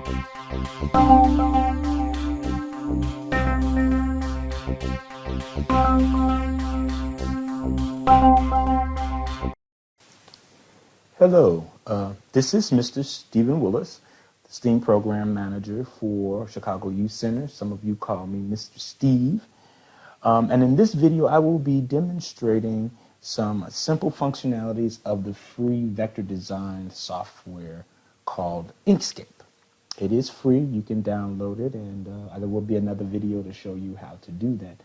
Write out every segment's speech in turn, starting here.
Hello, this is Mr. Stephen Willis, the STEAM Program Manager for Chicago Youth Center. Some of you call me Mr. Steve. And in this video, I will be demonstrating some simple functionalities of the free vector design software called Inkscape. It is free. You can download it, and there will be another video to show you how to do that.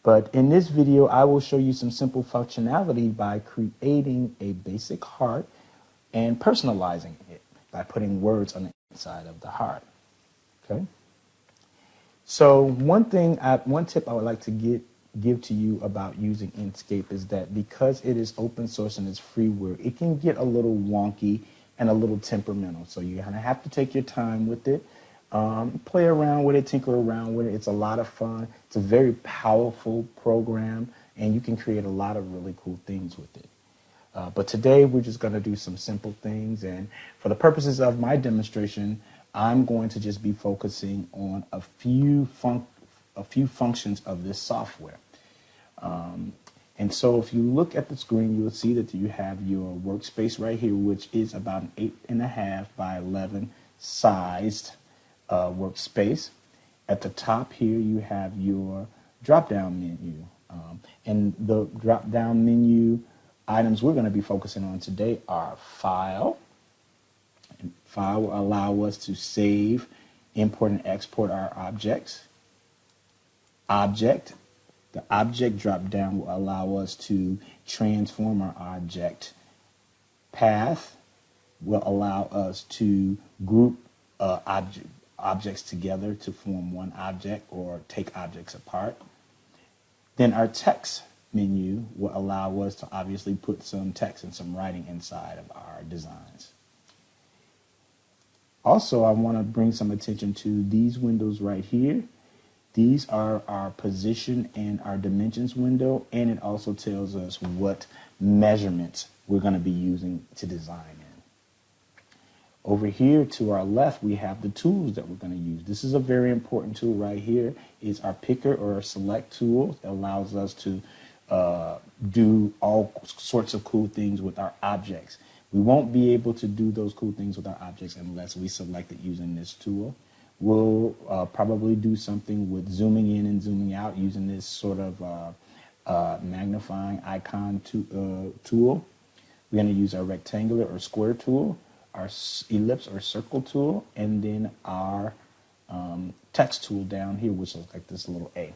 But in this video, I will show you some simple functionality by creating a basic heart and personalizing it by putting words on the inside of the heart. Okay. So one tip I would like to give to you about using Inkscape is that because it is open source and it's freeware, it can get a little wonky and a little temperamental. So you're gonna have to take your time with it, play around with it, tinker around with it. It's a lot of fun. It's a very powerful program, and you can create a lot of really cool things with it. But today we're just going to do some simple things, and for the purposes of my demonstration, I'm going to just be focusing on a few functions of this software. And so if you look at the screen, you'll see that you have your workspace right here, which is about an 8.5 by 11 sized workspace. At the top here, you have your drop-down menu, and the drop-down menu items we're going to be focusing on today are File. And File will allow us to save, import, and export our objects. Object. The Object drop-down will allow us to transform our object. Path will allow us to group objects together to form one object or take objects apart. Then our text menu will allow us to obviously put some text and some writing inside of our designs. Also, I want to bring some attention to these windows right here. These are our position and our dimensions window, and it also tells us what measurements we're going to be using to design in. Over here to our left, we have the tools that we're going to use. This is a very important tool right here. It's our picker or our select tool. It allows us to do all sorts of cool things with our objects. We won't be able to do those cool things with our objects unless we select it using this tool. We'll probably do something with zooming in and zooming out using this sort of magnifying icon tool. We're going to use our rectangular or square tool, our ellipse or circle tool, and then our text tool down here, which is like this little A.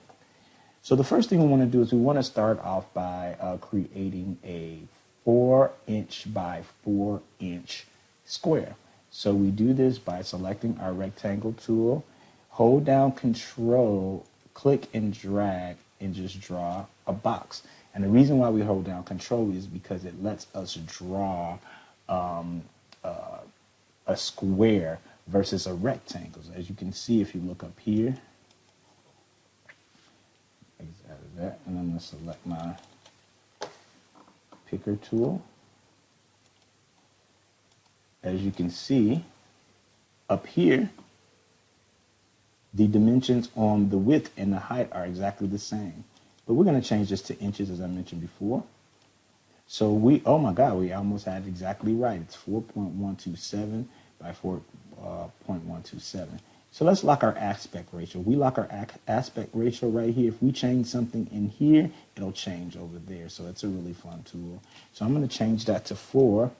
So the first thing we want to do is we want to start off by creating a 4-inch by 4-inch square. So we do this by selecting our rectangle tool, hold down Control, click and drag, and just draw a box. And the reason why we hold down Control is because it lets us draw a square versus a rectangle. So as you can see, if you look up here, that, and I'm going to select my picker tool. As you can see up here, the dimensions on the width and the height are exactly the same. But we're going to change this to inches, as I mentioned before. So oh my God, we almost had it exactly right. It's 4.127 by 4.127. So let's lock our aspect ratio. We lock our aspect ratio right here. If we change something in here, it'll change over there. So it's a really fun tool. So I'm going to change that to 4.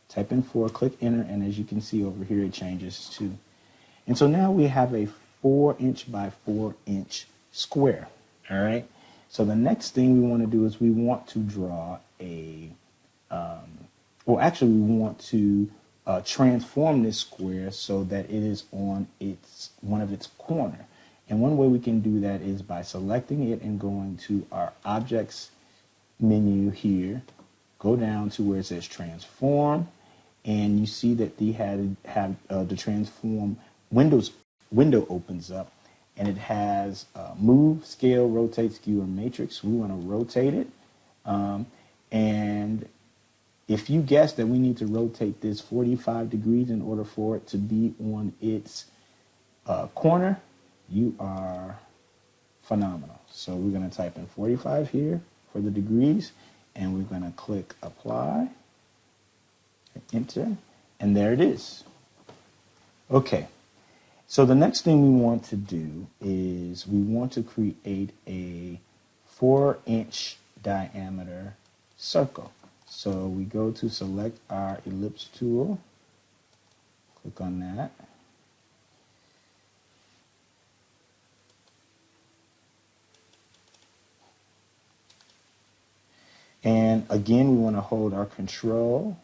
Type in 4, click enter, and as you can see over here, it changes to. And so now we have a 4-inch by 4-inch square. All right. So the next thing we want to do is we want to draw we want to transform this square so that it is on one of its corner. And one way we can do that is by selecting it and going to our objects menu here, go down to where it says transform, and you see that they have the transform window opens up, and it has move, scale, rotate, skew, and matrix. We want to rotate it, and If you guess that we need to rotate this 45 degrees in order for it to be on its corner, you are phenomenal. So we're going to type in 45 here for the degrees, and we're going to click apply, enter, and there it is. Okay, so the next thing we want to do is we want to create a 4-inch diameter circle. So we go to select our ellipse tool, click on that. And again, we want to hold our control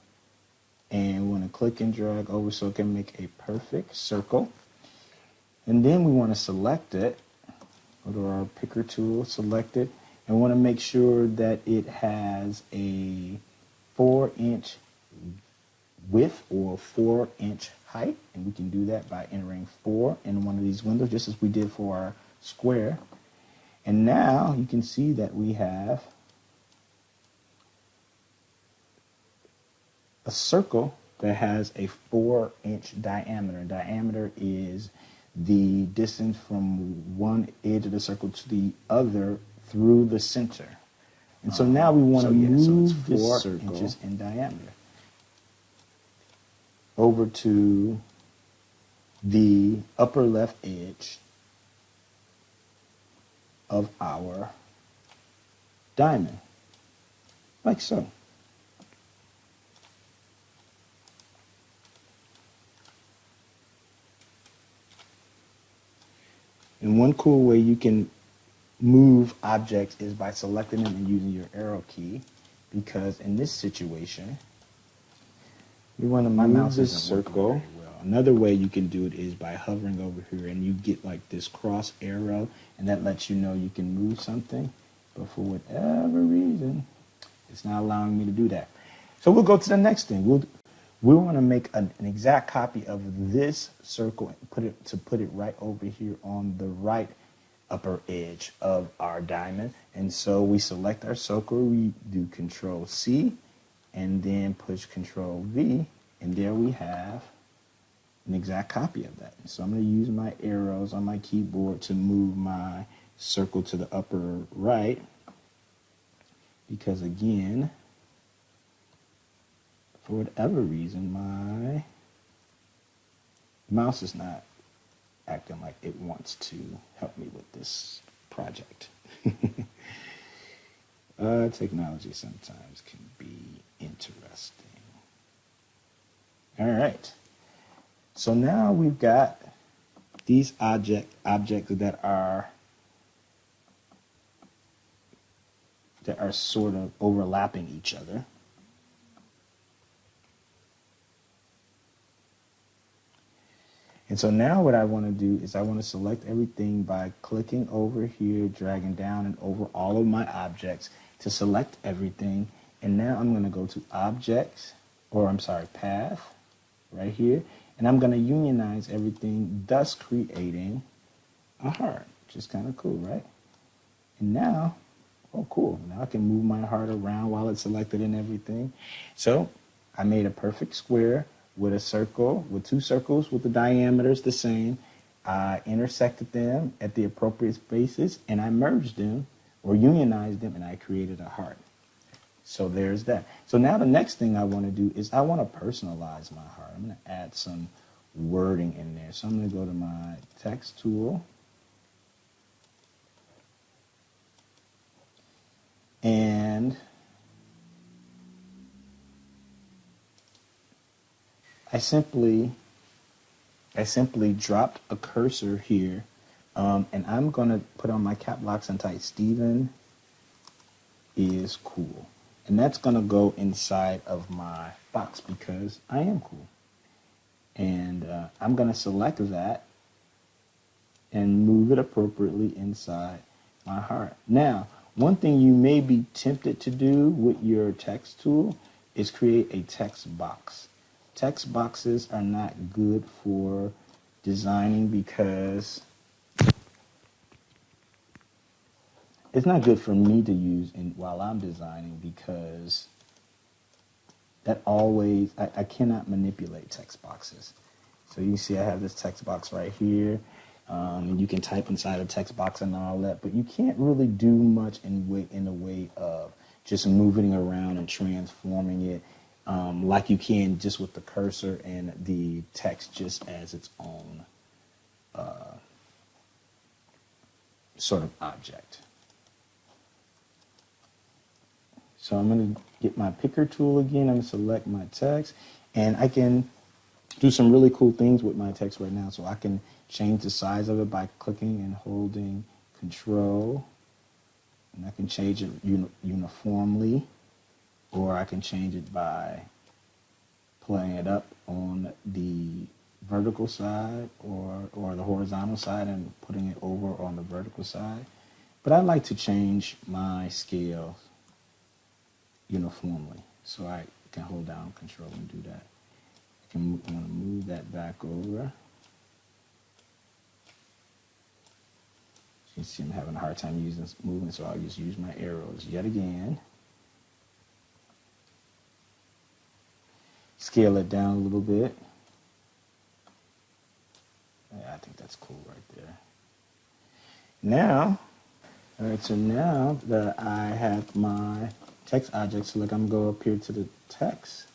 and we want to click and drag over so it can make a perfect circle. And then we want to select it, go to our picker tool, select it, and we want to make sure that it has a 4-inch width or 4-inch height. And we can do that by entering 4 in one of these windows, just as we did for our square. And now you can see that we have a circle that has a 4-inch diameter. Diameter is the distance from one edge of the circle to the other through the center. And so now we want to move this 4 inches in diameter over to the upper left edge of our diamond, like so. And one cool way you can move objects is by selecting them and using your arrow key, because in this situation, you want to move this circle. Well. Another way you can do it is by hovering over here, and you get like this cross arrow, and that lets you know you can move something. But for whatever reason, it's not allowing me to do that. So we'll go to the next thing. We want to make an exact copy of this circle and put it right over here on the right upper edge of our diamond. And so we select our circle, we do Control C, and then push Control V, and there we have an exact copy of that. So I'm going to use my arrows on my keyboard to move my circle to the upper right, because again, for whatever reason, my mouse is not acting like it wants to help me with this project. Technology sometimes can be interesting. All right. So now we've got these objects that are sort of overlapping each other. And so now what I want to do is I want to select everything by clicking over here, dragging down and over all of my objects to select everything. And now I'm going to go to Objects, Path, right here. And I'm going to unionize everything, thus creating a heart, which is kind of cool, right? And now, oh cool, now I can move my heart around while it's selected and everything. So I made a perfect square with a circle, with two circles with the diameters the same. I intersected them at the appropriate spaces, and I merged them or unionized them, and I created a heart. So there's that. So now the next thing I want to do is I want to personalize my heart. I'm going to add some wording in there. So I'm going to go to my text tool, and I simply dropped a cursor here, and I'm going to put on my cap locks and type Stephen is cool. And that's going to go inside of my box because I am cool. And I'm going to select that and move it appropriately inside my heart. Now, one thing you may be tempted to do with your text tool is create a text box. Text boxes are not good for designing because it's not good for me to use while I'm designing, because that always, I cannot manipulate text boxes. So you see I have this text box right here. And you can type inside a text box and all that, but you can't really do much in the way of just moving it around and transforming it like you can just with the cursor and the text just as its own sort of object. So I'm going to get my picker tool again. I'm going to select my text, and I can do some really cool things with my text right now. So I can change the size of it by clicking and holding Control, and I can change it uniformly, or I can change it by playing it up on the vertical side or the horizontal side and putting it over on the vertical side. But I like to change my scale uniformly, so I can hold down Control and do that. I'm going to move that back over. You can see I'm having a hard time using this movement, so I'll just use my arrows yet again. Scale it down a little bit. Yeah, I think that's cool right there. Now, all right, so now that I have my text object, so look, I'm going to go up here to the text.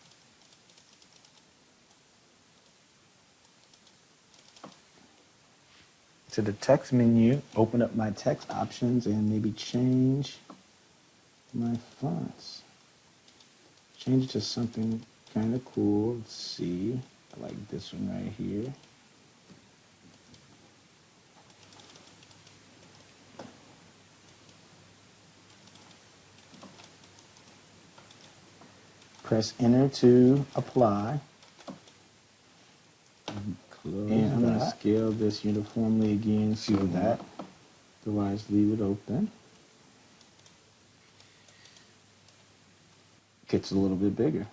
To the text menu, open up my text options and maybe change my fonts. Change it to something kind of cool. Let's see. I like this one right here. Press enter to apply. And I'm going to scale this uniformly again so that, otherwise leave it open. Gets a little bit bigger.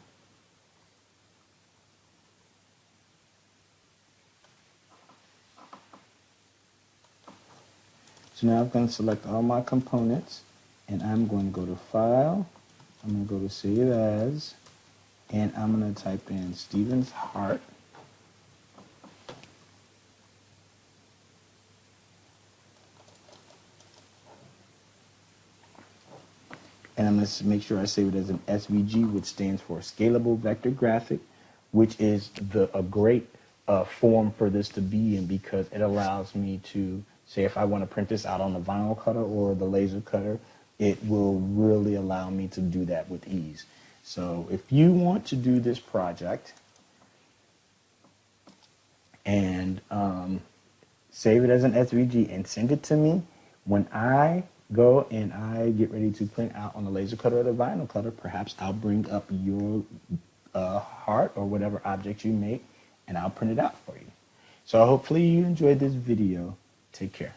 So now I'm going to select all my components, and I'm going to go to File, I'm going to go to Save As, and I'm going to type in Stephen's Heart. And I'm going to make sure I save it as an SVG, which stands for Scalable Vector Graphic, which is a great form for this to be in, because it allows me to, say if I want to print this out on the vinyl cutter or the laser cutter, it will really allow me to do that with ease. So if you want to do this project and save it as an SVG and send it to me, when I go and I get ready to print out on the laser cutter or the vinyl cutter, perhaps I'll bring up your heart or whatever object you make, and I'll print it out for you. So hopefully you enjoyed this video. Take care.